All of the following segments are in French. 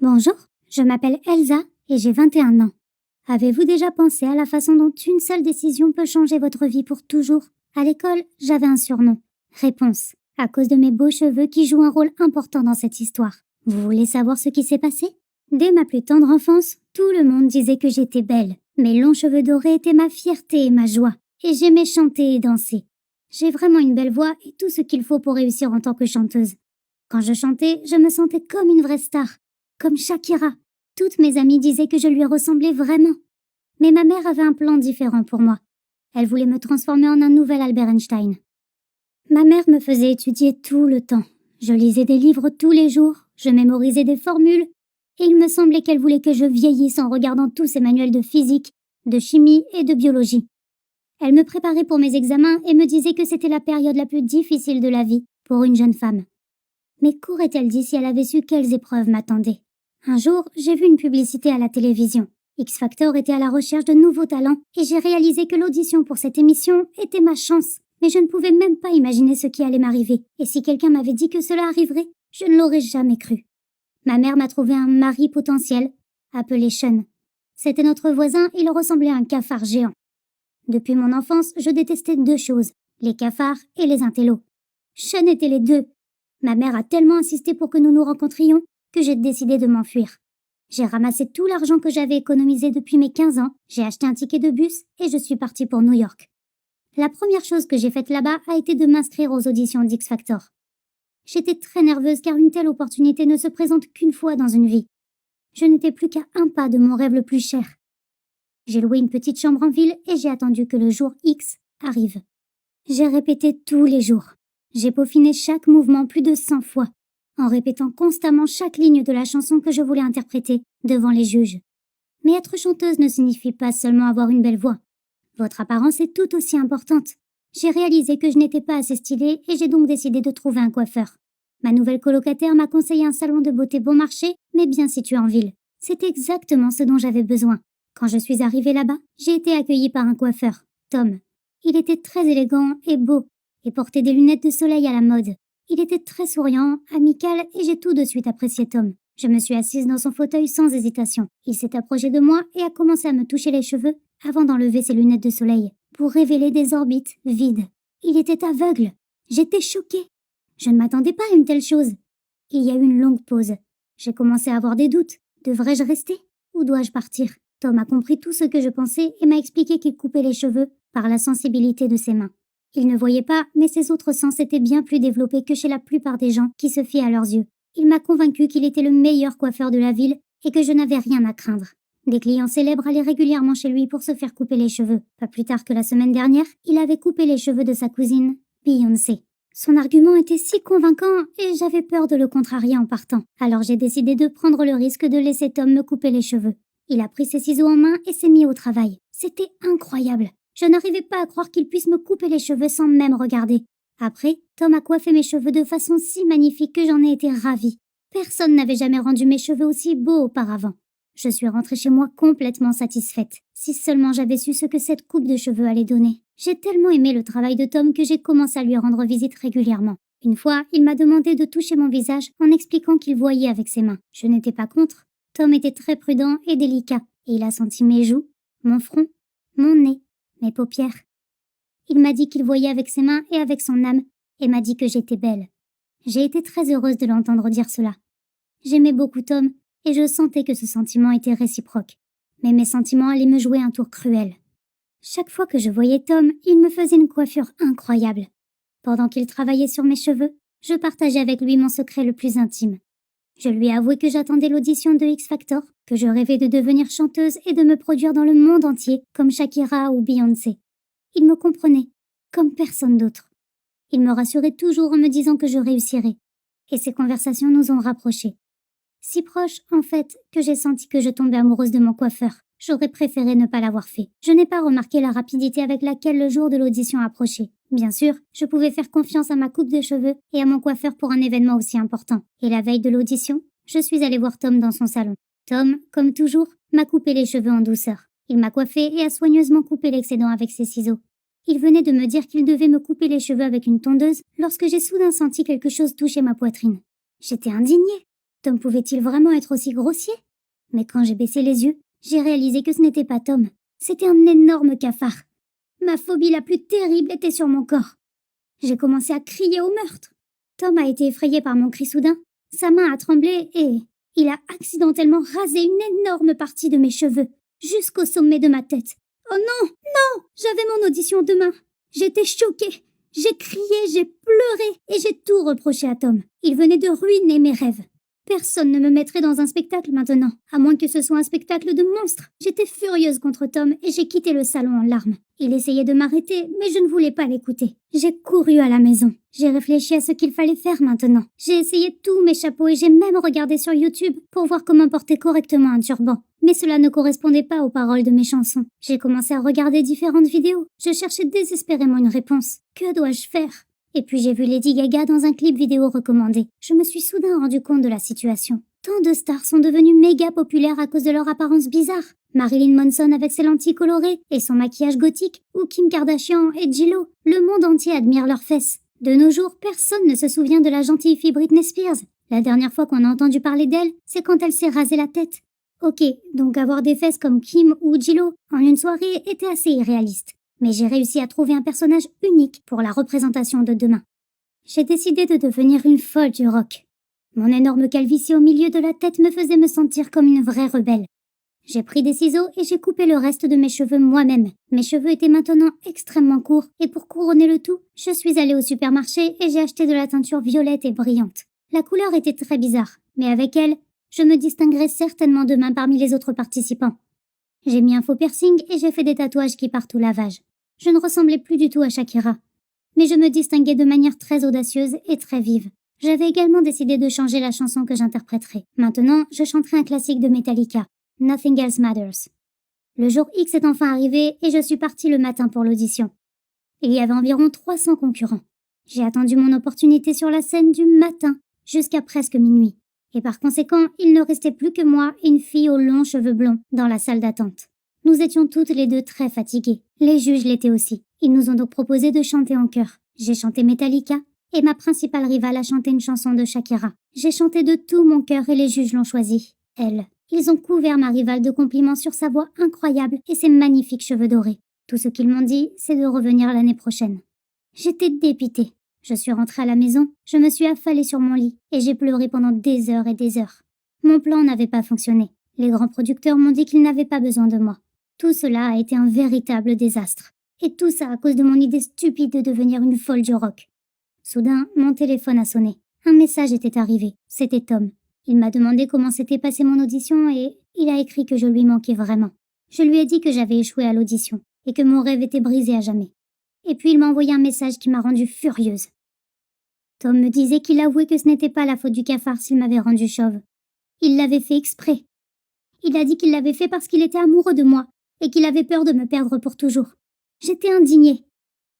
Bonjour, je m'appelle Elsa et j'ai 21 ans. Avez-vous déjà pensé à la façon dont une seule décision peut changer votre vie pour toujours? À l'école, j'avais un surnom. Réponse. À cause de mes beaux cheveux qui jouent un rôle important dans cette histoire. Vous voulez savoir ce qui s'est passé? Dès ma plus tendre enfance, tout le monde disait que j'étais belle. Mes longs cheveux dorés étaient ma fierté et ma joie. Et j'aimais chanter et danser. J'ai vraiment une belle voix et tout ce qu'il faut pour réussir en tant que chanteuse. Quand je chantais, je me sentais comme une vraie star. Comme Shakira. Toutes mes amies disaient que je lui ressemblais vraiment. Mais ma mère avait un plan différent pour moi. Elle voulait me transformer en un nouvel Albert Einstein. Ma mère me faisait étudier tout le temps. Je lisais des livres tous les jours, je mémorisais des formules, et il me semblait qu'elle voulait que je vieillisse en regardant tous ces manuels de physique, de chimie et de biologie. Elle me préparait pour mes examens et me disait que c'était la période la plus difficile de la vie pour une jeune femme. Mais qu'aurait-elle dit si elle avait su quelles épreuves m'attendaient? Un jour, j'ai vu une publicité à la télévision. X Factor était à la recherche de nouveaux talents et j'ai réalisé que l'audition pour cette émission était ma chance. Mais je ne pouvais même pas imaginer ce qui allait m'arriver. Et si quelqu'un m'avait dit que cela arriverait, je ne l'aurais jamais cru. Ma mère m'a trouvé un mari potentiel, appelé Sean. C'était notre voisin, il ressemblait à un cafard géant. Depuis mon enfance, je détestais deux choses, les cafards et les intellos. Sean était les deux. Ma mère a tellement insisté pour que nous nous rencontrions que j'ai décidé de m'enfuir. J'ai ramassé tout l'argent que j'avais économisé depuis mes 15 ans, j'ai acheté un ticket de bus et je suis partie pour New York. La première chose que j'ai faite là-bas a été de m'inscrire aux auditions d'X Factor. J'étais très nerveuse car une telle opportunité ne se présente qu'une fois dans une vie. Je n'étais plus qu'à un pas de mon rêve le plus cher. J'ai loué une petite chambre en ville et j'ai attendu que le jour X arrive. J'ai répété tous les jours. J'ai peaufiné chaque mouvement plus de 100 fois, en répétant constamment chaque ligne de la chanson que je voulais interpréter devant les juges. Mais être chanteuse ne signifie pas seulement avoir une belle voix. Votre apparence est tout aussi importante. J'ai réalisé que je n'étais pas assez stylée et j'ai donc décidé de trouver un coiffeur. Ma nouvelle colocataire m'a conseillé un salon de beauté bon marché, mais bien situé en ville. C'est exactement ce dont j'avais besoin. Quand je suis arrivée là-bas, j'ai été accueillie par un coiffeur, Tom. Il était très élégant et beau, et portait des lunettes de soleil à la mode. Il était très souriant, amical, et j'ai tout de suite apprécié Tom. Je me suis assise dans son fauteuil sans hésitation. Il s'est approché de moi et a commencé à me toucher les cheveux avant d'enlever ses lunettes de soleil, pour révéler des orbites vides. Il était aveugle. J'étais choquée. Je ne m'attendais pas à une telle chose. Il y a eu une longue pause. J'ai commencé à avoir des doutes. Devrais-je rester? Ou dois-je partir? Tom a compris tout ce que je pensais et m'a expliqué qu'il coupait les cheveux par la sensibilité de ses mains. Il ne voyait pas, mais ses autres sens étaient bien plus développés que chez la plupart des gens qui se fient à leurs yeux. Il m'a convaincu qu'il était le meilleur coiffeur de la ville et que je n'avais rien à craindre. Des clients célèbres allaient régulièrement chez lui pour se faire couper les cheveux. Pas plus tard que la semaine dernière, il avait coupé les cheveux de sa cousine, Beyoncé. Son argument était si convaincant et j'avais peur de le contrarier en partant. Alors j'ai décidé de prendre le risque de laisser Tom me couper les cheveux. Il a pris ses ciseaux en main et s'est mis au travail. C'était incroyable. Je n'arrivais pas à croire qu'il puisse me couper les cheveux sans même regarder. Après, Tom a coiffé mes cheveux de façon si magnifique que j'en ai été ravie. Personne n'avait jamais rendu mes cheveux aussi beaux auparavant. Je suis rentrée chez moi complètement satisfaite. Si seulement j'avais su ce que cette coupe de cheveux allait donner. J'ai tellement aimé le travail de Tom que j'ai commencé à lui rendre visite régulièrement. Une fois, il m'a demandé de toucher mon visage en expliquant qu'il voyait avec ses mains. Je n'étais pas contre. Tom était très prudent et délicat, et il a senti mes joues, mon front, mon nez, mes paupières. Il m'a dit qu'il voyait avec ses mains et avec son âme, et m'a dit que j'étais belle. J'ai été très heureuse de l'entendre dire cela. J'aimais beaucoup Tom, et je sentais que ce sentiment était réciproque. Mais mes sentiments allaient me jouer un tour cruel. Chaque fois que je voyais Tom, il me faisait une coiffure incroyable. Pendant qu'il travaillait sur mes cheveux, je partageais avec lui mon secret le plus intime. Je lui ai avoué que j'attendais l'audition de X Factor, que je rêvais de devenir chanteuse et de me produire dans le monde entier, comme Shakira ou Beyoncé. Il me comprenait, comme personne d'autre. Il me rassurait toujours en me disant que je réussirais. Et ces conversations nous ont rapprochés. Si proches, en fait, que j'ai senti que je tombais amoureuse de mon coiffeur. J'aurais préféré ne pas l'avoir fait. Je n'ai pas remarqué la rapidité avec laquelle le jour de l'audition approchait. Bien sûr, je pouvais faire confiance à ma coupe de cheveux et à mon coiffeur pour un événement aussi important. Et la veille de l'audition, je suis allée voir Tom dans son salon. Tom, comme toujours, m'a coupé les cheveux en douceur. Il m'a coiffée et a soigneusement coupé l'excédent avec ses ciseaux. Il venait de me dire qu'il devait me couper les cheveux avec une tondeuse lorsque j'ai soudain senti quelque chose toucher ma poitrine. J'étais indignée. Tom pouvait-il vraiment être aussi grossier? Mais quand j'ai baissé les yeux, j'ai réalisé que ce n'était pas Tom. C'était un énorme cafard. Ma phobie la plus terrible était sur mon corps. J'ai commencé à crier au meurtre. Tom a été effrayé par mon cri soudain. Sa main a tremblé et il a accidentellement rasé une énorme partie de mes cheveux, jusqu'au sommet de ma tête. Oh non, non! J'avais mon audition demain. J'étais choquée. J'ai crié, j'ai pleuré et j'ai tout reproché à Tom. Il venait de ruiner mes rêves. Personne ne me mettrait dans un spectacle maintenant, à moins que ce soit un spectacle de monstres. J'étais furieuse contre Tom et j'ai quitté le salon en larmes. Il essayait de m'arrêter, mais je ne voulais pas l'écouter. J'ai couru à la maison. J'ai réfléchi à ce qu'il fallait faire maintenant. J'ai essayé tous mes chapeaux et j'ai même regardé sur YouTube pour voir comment porter correctement un turban. Mais cela ne correspondait pas aux paroles de mes chansons. J'ai commencé à regarder différentes vidéos. Je cherchais désespérément une réponse. Que dois-je faire ? Et puis j'ai vu Lady Gaga dans un clip vidéo recommandé. Je me suis soudain rendu compte de la situation. Tant de stars sont devenues méga populaires à cause de leur apparence bizarre. Marilyn Manson avec ses lentilles colorées et son maquillage gothique, ou Kim Kardashian et J.Lo. Le monde entier admire leurs fesses. De nos jours, personne ne se souvient de la gentille fille Britney Spears. La dernière fois qu'on a entendu parler d'elle, c'est quand elle s'est rasé la tête. Ok, donc avoir des fesses comme Kim ou J.Lo en une soirée était assez irréaliste. Mais j'ai réussi à trouver un personnage unique pour la représentation de demain. J'ai décidé de devenir une folle du rock. Mon énorme calvitie au milieu de la tête me faisait me sentir comme une vraie rebelle. J'ai pris des ciseaux et j'ai coupé le reste de mes cheveux moi-même. Mes cheveux étaient maintenant extrêmement courts et pour couronner le tout, je suis allée au supermarché et j'ai acheté de la teinture violette et brillante. La couleur était très bizarre, mais avec elle, je me distinguerais certainement demain parmi les autres participants. J'ai mis un faux piercing et j'ai fait des tatouages qui partent au lavage. Je ne ressemblais plus du tout à Shakira, mais je me distinguais de manière très audacieuse et très vive. J'avais également décidé de changer la chanson que j'interpréterais. Maintenant, je chanterai un classique de Metallica, Nothing Else Matters. Le jour X est enfin arrivé et je suis partie le matin pour l'audition. Il y avait environ 300 concurrents. J'ai attendu mon opportunité sur la scène du matin jusqu'à presque minuit. Et par conséquent, il ne restait plus que moi et une fille aux longs cheveux blonds dans la salle d'attente. Nous étions toutes les deux très fatiguées. Les juges l'étaient aussi. Ils nous ont donc proposé de chanter en chœur. J'ai chanté Metallica et ma principale rivale a chanté une chanson de Shakira. J'ai chanté de tout mon cœur et les juges l'ont choisie. Elle. Ils ont couvert ma rivale de compliments sur sa voix incroyable et ses magnifiques cheveux dorés. Tout ce qu'ils m'ont dit, c'est de revenir l'année prochaine. J'étais dépitée. Je suis rentrée à la maison, je me suis affalée sur mon lit et j'ai pleuré pendant des heures et des heures. Mon plan n'avait pas fonctionné. Les grands producteurs m'ont dit qu'ils n'avaient pas besoin de moi. Tout cela a été un véritable désastre. Et tout ça à cause de mon idée stupide de devenir une folle du rock. Soudain, mon téléphone a sonné. Un message était arrivé. C'était Tom. Il m'a demandé comment s'était passée mon audition et il a écrit que je lui manquais vraiment. Je lui ai dit que j'avais échoué à l'audition et que mon rêve était brisé à jamais. Et puis il m'a envoyé un message qui m'a rendue furieuse. Tom me disait qu'il avouait que ce n'était pas la faute du cafard s'il m'avait rendue chauve. Il l'avait fait exprès. Il a dit qu'il l'avait fait parce qu'il était amoureux de moi et qu'il avait peur de me perdre pour toujours. J'étais indignée.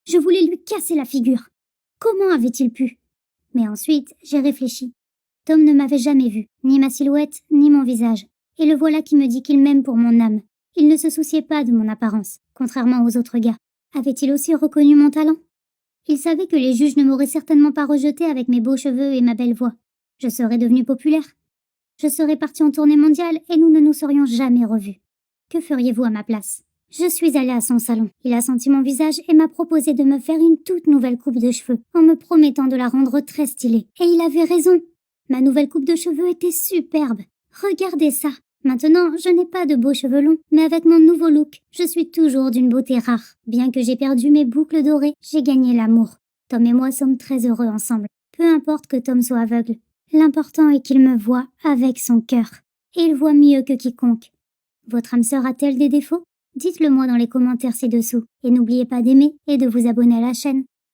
Je voulais lui casser la figure. Comment avait-il pu? Mais ensuite, j'ai réfléchi. Tom ne m'avait jamais vue, ni ma silhouette, ni mon visage. Et le voilà qui me dit qu'il m'aime pour mon âme. Il ne se souciait pas de mon apparence, contrairement aux autres gars. Avait-il aussi reconnu mon talent? Il savait que les juges ne m'auraient certainement pas rejeté avec mes beaux cheveux et ma belle voix. Je serais devenue populaire. Je serais partie en tournée mondiale et nous ne nous serions jamais revus. Que feriez-vous à ma place? Je suis allée à son salon. Il a senti mon visage et m'a proposé de me faire une toute nouvelle coupe de cheveux, en me promettant de la rendre très stylée. Et il avait raison. Ma nouvelle coupe de cheveux était superbe. Regardez ça. Maintenant, je n'ai pas de beaux cheveux longs, mais avec mon nouveau look, je suis toujours d'une beauté rare. Bien que j'ai perdu mes boucles dorées, j'ai gagné l'amour. Tom et moi sommes très heureux ensemble. Peu importe que Tom soit aveugle. L'important est qu'il me voie avec son cœur. Et il voit mieux que quiconque. Votre âme sœur a-t-elle des défauts? Dites-le moi dans les commentaires ci-dessous. Et n'oubliez pas d'aimer et de vous abonner à la chaîne.